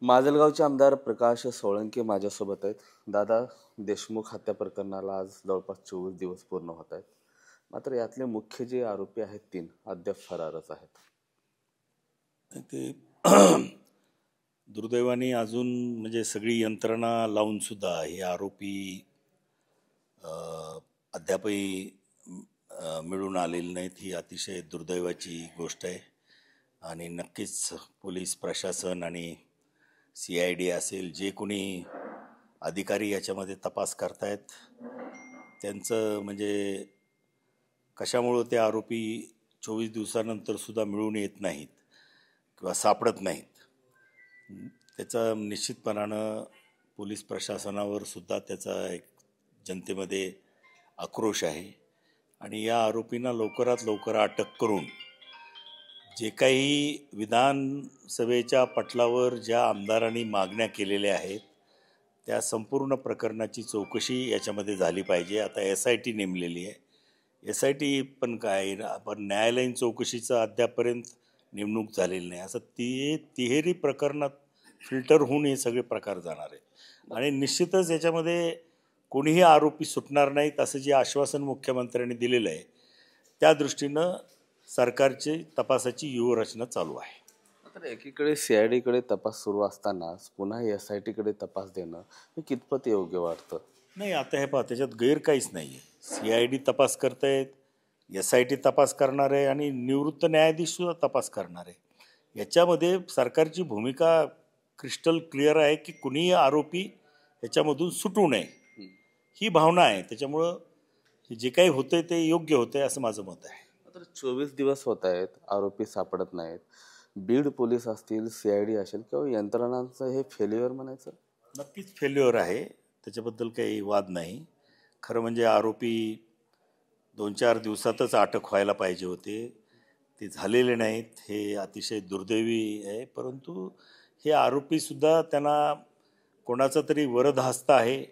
माजलगावचे आमदार प्रकाश सोळंके माझ्यासोबत आहेत. दादा, देशमुख हत्या प्रकरणाला आज जवळपास 24 दिवस पूर्ण होत आहेत. मात्र यातले मुख्य जे आरोपी आहेत 3 अद्याप फरारच आहेत. ते दुर्दैवाने अजून म्हणजे सगळी यंत्रणा लावून सुद्धा हे आरोपी अद्यापही मिळून आलेले नाहीत. ही अतिशय दुर्दैवाची गोष्ट आहे आणि नक्कीच पोलीस प्रशासन आणि CID असेल, जे कोणी अधिकारी याच्यामध्ये तपास करतायत त्यांचं म्हणजे कशामुळं ते आरोपी 24 दिवसानंतर सुद्धा मिळून येत नाहीत किंवा सापडत नाहीत, त्याचा निश्चितपणानं पोलीस प्रशासनावर सुद्धा त्याचा एक जनतेमध्ये आक्रोश आहे. आणि या आरोपींना लवकरात लवकर अटक करून जे काही विधानसभेच्या पटलावर ज्या आमदारांनी मागण्या केलेल्या आहेत त्या संपूर्ण प्रकरणाची चौकशी याच्यामध्ये झाली पाहिजे. आता SIT नेमलेली आहे. SIT पण काय, पण न्यायालयीन चौकशीचं अद्यापर्यंत नेमणूक झालेली नाही. असं तिहेरी प्रकरणात फिल्टर होऊन हे सगळे प्रकार जाणार आहे आणि निश्चितच याच्यामध्ये कोणीही आरोपी सुटणार नाहीत असं जे आश्वासन मुख्यमंत्र्यांनी दिलेलं आहे त्या दृष्टीनं सरकारची तपासाची व्यूहरचना चालू आहे. मात्र एकीकडे CID कडे तपास सुरू असताना पुन्हा SIT कडे तपास देणं हे कितपत योग्य वाटतं? नाही, आता हे पहा, त्याच्यात गैर काहीच नाही आहे. CID तपास करतायत, SIT तपास करणार आहे आणि निवृत्त न्यायाधीशसुद्धा तपास करणार आहे. याच्यामध्ये सरकारची भूमिका क्रिस्टल क्लिअर आहे की कुणीही आरोपी ह्याच्यामधून सुटू नये ही भावना आहे. त्याच्यामुळं जे काही होतंय ते योग्य होतंय असं माझं मत आहे. मात्र 24 दिवस होत आहेत, आरोपी सापडत नाहीत. बीड पोलीस असतील, CID असेल किंवा यंत्रणांचं हे फेल्युअर म्हणायचं? नक्कीच फेल्युअर आहे, त्याच्याबद्दल काही वाद नाही. खरं म्हणजे आरोपी 2-4 दिवसातच अटक व्हायला पाहिजे होते, ते झालेले नाहीत. हे अतिशय दुर्दैवी आहे. परंतु हे आरोपीसुद्धा त्यांना कोणाचा तरी वरदहस्त आहे,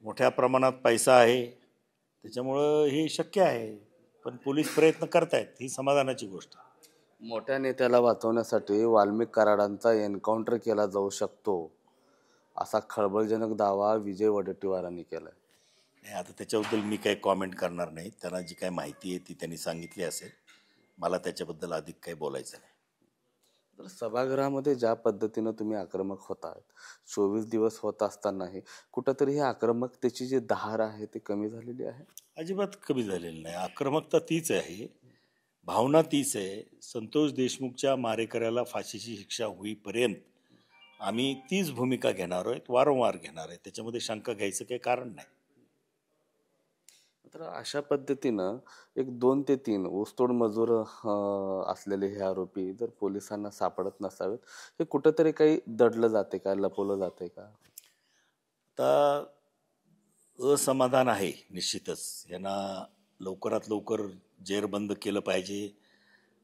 मोठ्या प्रमाणात पैसा आहे, त्याच्यामुळं हे शक्य आहे. पण पोलीस प्रयत्न करतायत, ही समाधानाची गोष्ट. मोठ्या नेत्याला वाचवण्यासाठी वाल्मिक कराडांचा एन्काउंटर केला जाऊ शकतो असा खळबळजनक दावा विजय वडेट्टीवारांनी केलाय. नाही, आता त्याच्याबद्दल मी काही कॉमेंट करणार नाही. त्यांना जी काही माहिती आहे ती त्यांनी सांगितली असेल. मला त्याच्याबद्दल अधिक काही बोलायचं नाही. तर सभागृहामध्ये ज्या पद्धतीनं तुम्ही आक्रमक होतात, 24 दिवस होत असतानाही कुठंतरी ही आक्रमकतेची जी धार आहे ती कमी झालेली आहे? अजिबात कमी झालेलं नाही. आक्रमकता तीच आहे, भावना तीच आहे. संतोष देशमुखच्या मारेकऱ्याला फाशीची शिक्षा होईपर्यंत आम्ही तीच भूमिका घेणार आहोत, वारंवार घेणार आहे. त्याच्यामध्ये शंका घ्यायचं काही कारण नाही. तर अशा पद्धतीनं एक 2 ते 3 ऊसतोड मजूर असलेले हे आरोपी जर पोलिसांना सापडत नसावेत, हे कुठंतरी काही दडलं जाते का, लपवलं जाते का? आता असमाधान आहे निश्चितच. यांना लवकरात लवकर जेरबंद केलं पाहिजे.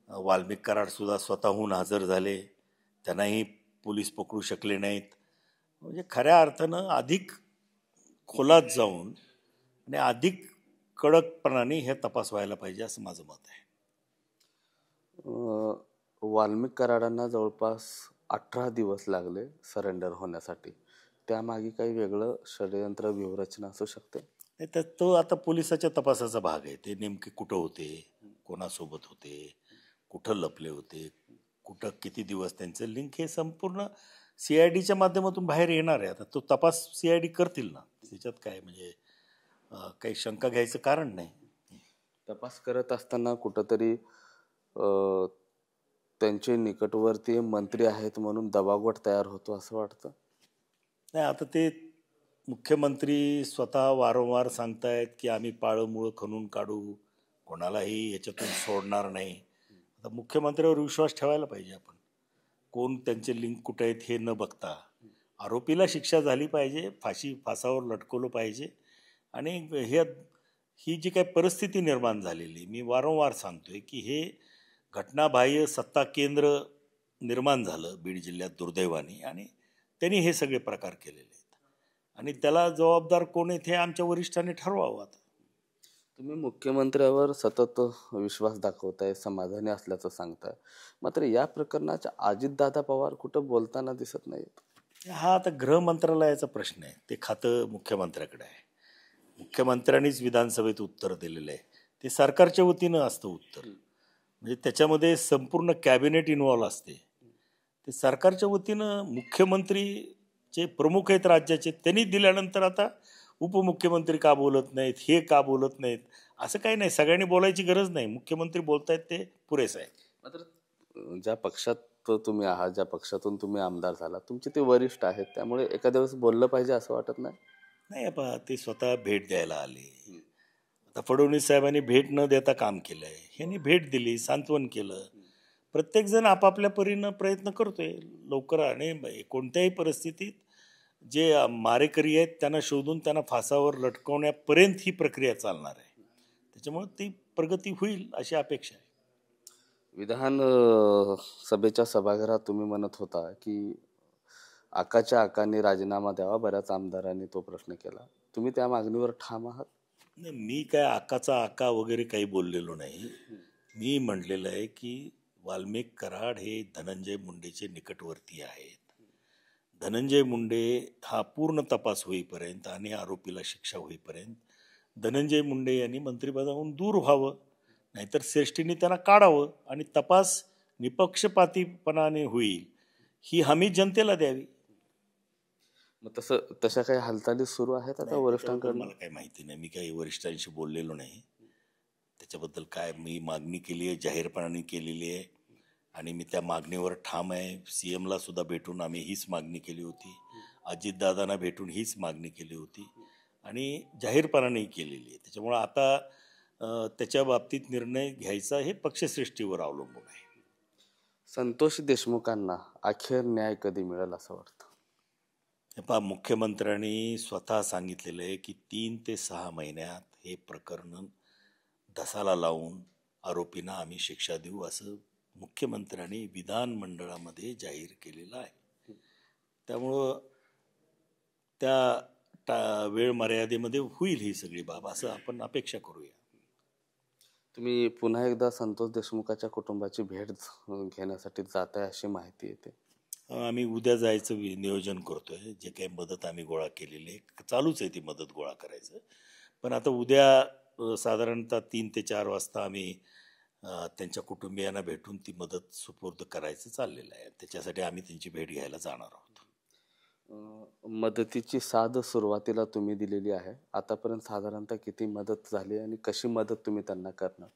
वाल्मिक कराडसुद्धा स्वतःहून हजर झाले, त्यांनाही पोलीस पकडू शकले नाहीत. म्हणजे खऱ्या अर्थानं अधिक खोलात जाऊन आणि अधिक कडकपणाने हे तपास व्हायला पाहिजे असं माझं मत आहे. वाल्मिक कराडांना जवळपास 18 दिवस लागले सरेंडर होण्यासाठी. त्यामागे काही वेगळं षडयंत्र व्यूहरचना असू शकते? नाही, तर तो आता पोलिसाच्या तपासाचा भाग आहे. ते नेमके कुठं होते, कोणासोबत होते, कुठं लपले होते, कुठं किती दिवस त्यांचं लिंक, हे संपूर्ण CIDच्या माध्यमातून बाहेर येणार आहे. आता तो तपास CID करतील ना, त्याच्यात काय म्हणजे काही शंका घ्यायचं कारण नाही. तपास करत असताना कुठंतरी त्यांचे निकटवर्ती मंत्री आहेत म्हणून दबावगट तयार होतो असं वाटतं? नाही, आता ते मुख्यमंत्री स्वतः वारंवार सांगतायत की आम्ही पाळंमुळं खणून काढू, कोणालाही याच्यातून सोडणार नाही. आता मुख्यमंत्र्यावर विश्वास ठेवायला पाहिजे आपण. कोण त्यांचे लिंक कुठे आहेत हे न बघता आरोपीला शिक्षा झाली पाहिजे, फासावर लटकवलं पाहिजे. आणि ही जी काही परिस्थिती निर्माण झालेली, मी वारंवार सांगतोय की हे घटनाबाह्य सत्ता केंद्र निर्माण झालं बीड जिल्ह्यात दुर्दैवाने, आणि त्यांनी हे सगळे प्रकार केलेले आहेत आणि त्याला जबाबदार कोण आहेत हे आमच्या वरिष्ठांनी ठरवावं. आता तुम्ही मुख्यमंत्र्यावर सतत विश्वास दाखवताय, समाधानी असल्याचं सांगताय, मात्र या प्रकरणाच्या अजितदादा पवार कुठं बोलताना दिसत नाहीत. हा आता गृह मंत्रालयाचा प्रश्न आहे. ते खातं मुख्यमंत्र्याकडे आहे. मुख्यमंत्र्यांनीच विधानसभेत उत्तर दिलेलं आहे. ते सरकारच्या वतीनं असतं उत्तर, म्हणजे त्याच्यामध्ये संपूर्ण कॅबिनेट इन्व्हॉल्व असते. ते सरकारच्या वतीनं मुख्यमंत्री जे प्रमुख आहेत राज्याचे त्यांनी दिल्यानंतर आता उपमुख्यमंत्री का बोलत नाहीत, हे का बोलत नाहीत, असं काही नाही. सगळ्यांनी बोलायची गरज नाही. मुख्यमंत्री बोलतायत ते पुरेसं आहे. मात्र ज्या पक्षात तुम्ही आहात, ज्या पक्षातून तुम्ही आमदार झाला, तुमचे ते वरिष्ठ आहेत, त्यामुळे एखाद्या वेळेस बोललं पाहिजे असं वाटत नाही. नाही पहा, ते स्वतः भेट द्यायला आले. आता फडणवीस साहेबांनी भेट न देता काम केलं आहे. ह्यांनी भेट दिली, सांत्वन केलं. प्रत्येकजण आपापल्या परीनं प्रयत्न करतोय लवकर, आणि कोणत्याही परिस्थितीत जे मारेकरी आहेत त्यांना शोधून त्यांना फासावर लटकवण्यापर्यंत ही प्रक्रिया चालणार आहे. त्याच्यामुळे ती प्रगती होईल अशी अपेक्षा आहे. विधान सभेच्या सभागृहात तुम्ही म्हणत होता की आकाच्या आकाने राजीनामा द्यावा, बऱ्याच आमदारांनी तो प्रश्न केला. तुम्ही त्या मागणीवर ठाम आहात? नाही, मी काय आकाचा आका वगैरे काही बोललेलो नाही. मी म्हटलेलं आहे की वाल्मिक कराड हे धनंजय मुंडेचे निकटवर्ती आहेत. धनंजय मुंडे हा पूर्ण तपास होईपर्यंत आणि आरोपीला शिक्षा होईपर्यंत धनंजय मुंडे यांनी मंत्रिपदावरून दूर व्हावं, नाहीतर श्रेष्ठींनी त्यांना काढावं आणि तपास निपक्षपातीपणाने होईल ही हमी जनतेला द्यावी. मग तशा काही हालचाली सुरू आहेत आता वरिष्ठांकडून? मला काही माहिती नाही. मी काही वरिष्ठांशी बोललेलो नाही. त्याच्याबद्दल काय मी मागणी केली आहे, जाहीरपणाने केलेली आहे, आणि मी त्या मागणीवर ठाम आहे. CMला सुद्धा भेटून आम्ही हीच मागणी केली होती, अजितदादांना भेटून हीच मागणी केली होती आणि जाहीरपणानेही केलेली आहे. त्याच्यामुळं आता त्याच्या बाबतीत निर्णय घ्यायचा हे पक्षश्रेष्ठीवर अवलंबून आहे. संतोष देशमुखांना अखेर न्याय कधी मिळेल असं वाटतं? पहा, मुख्यमंत्र्यांनी स्वतः सांगितलेलं आहे की 3 ते 6 महिन्यात हे प्रकरण धसाला लावून आरोपींना आम्ही शिक्षा देऊ, असं मुख्यमंत्र्यांनी विधानमंडळामध्ये जाहीर केलेलं आहे. त्यामुळं त्या वेळ मर्यादेमध्ये होईल ही सगळी बाब, असं आपण अपेक्षा करूया. तुम्ही पुन्हा एकदा संतोष देशमुखाच्या कुटुंबाची भेट घेण्यासाठी जात आहे अशी माहिती येते. आम्ही उद्या जायचं नियोजन करतोय. जे काही मदत आम्ही गोळा केलेली आहे, चालूच आहे ती मदत गोळा करायचं. पण आता उद्या साधारणतः 3 ते 4 वाजता आम्ही त्यांच्या कुटुंबियांना भेटून ती मदत सुपूर्द करायचं चाललेलं आहे. त्याच्यासाठी आम्ही त्यांची भेट घ्यायला जाणार आहोत. मदतीची साध सुरुवातीला तुम्ही दिलेली आहे. आतापर्यंत साधारणतः किती मदत झाली आणि कशी मदत तुम्ही त्यांना करणार?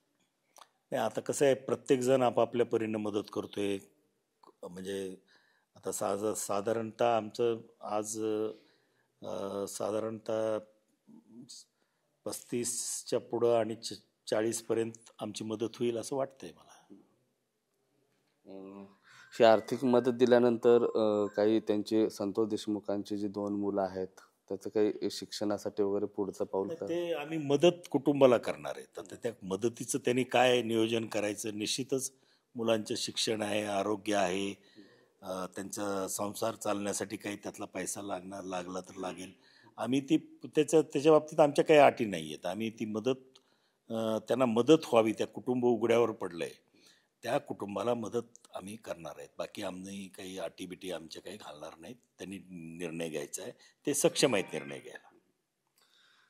नाही, आता कसं आहे, प्रत्येकजण आपापल्या परीनं मदत करतोय. म्हणजे आता साधारणतः आमचं आज साधारणतः 35च्या पुढं आणि 40पर्यंत आमची मदत होईल असं वाटतंय मला. ही आर्थिक मदत दिल्यानंतर काही त्यांचे संतोष देशमुखांची जी 2 मुलं आहेत त्याचं काही शिक्षणासाठी वगैरे पुढचं पाऊल ते आम्ही मदत कुटुंबाला करणार आहेत. आता त्या मदतीचं त्यांनी काय नियोजन करायचं, निश्चितच मुलांचं शिक्षण आहे, आरोग्य आहे, त्यांचा संसार चालण्यासाठी काही त्यातला पैसा लागला तर लागेल. आम्ही त्याच्या बाबतीत आमच्या काही अटी नाही आहेत. आम्ही ती मदत त्यांना मदत व्हावी, त्या कुटुंब उघड्यावर पडलं आहे त्या कुटुंबाला मदत आम्ही करणार आहेत. बाकी आम्ही काही अटीबिटी आमच्या काही घालणार नाहीत. त्यांनी निर्णय घ्यायचा आहे, ते सक्षम आहेत निर्णय घ्यायला.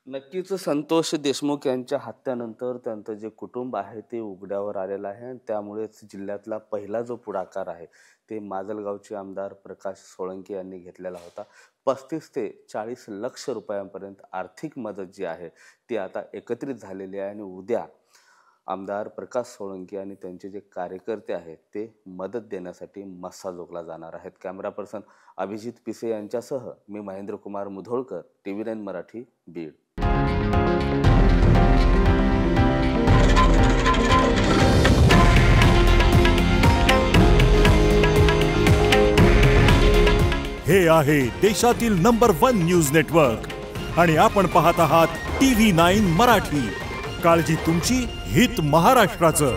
नक्कीच संतोष देशमुख यांच्या हत्येनंतर त्यांचं जे कुटुंब आहे ते उघड्यावर आलेलं आहे आणि त्यामुळेच जिल्ह्यातला पहिला जो पुढाकार आहे ते माजलगावचे आमदार प्रकाश सोळंके यांनी घेतलेला होता. 35 ते 40 लक्ष रुपयांपर्यंत आर्थिक मदत जी आहे ती आता एकत्रित झालेली आहे आणि उद्या आमदार प्रकाश सोळंके आणि त्यांचे जे कार्यकर्ते आहेत ते मदत देण्यासाठी मस्साजोगला जाणार आहेत. कॅमेरा पर्सन अभिजित पिसे यांच्यासह मी महेंद्र कुमार मुधोळकर, TV9 मराठी, बीड. हे आहे देशातील नंबर 1 न्यूज नेटवर्क आणि आपण पाहत आहात TV9 मराठी. काळजी तुमची, हित महाराष्ट्राचं.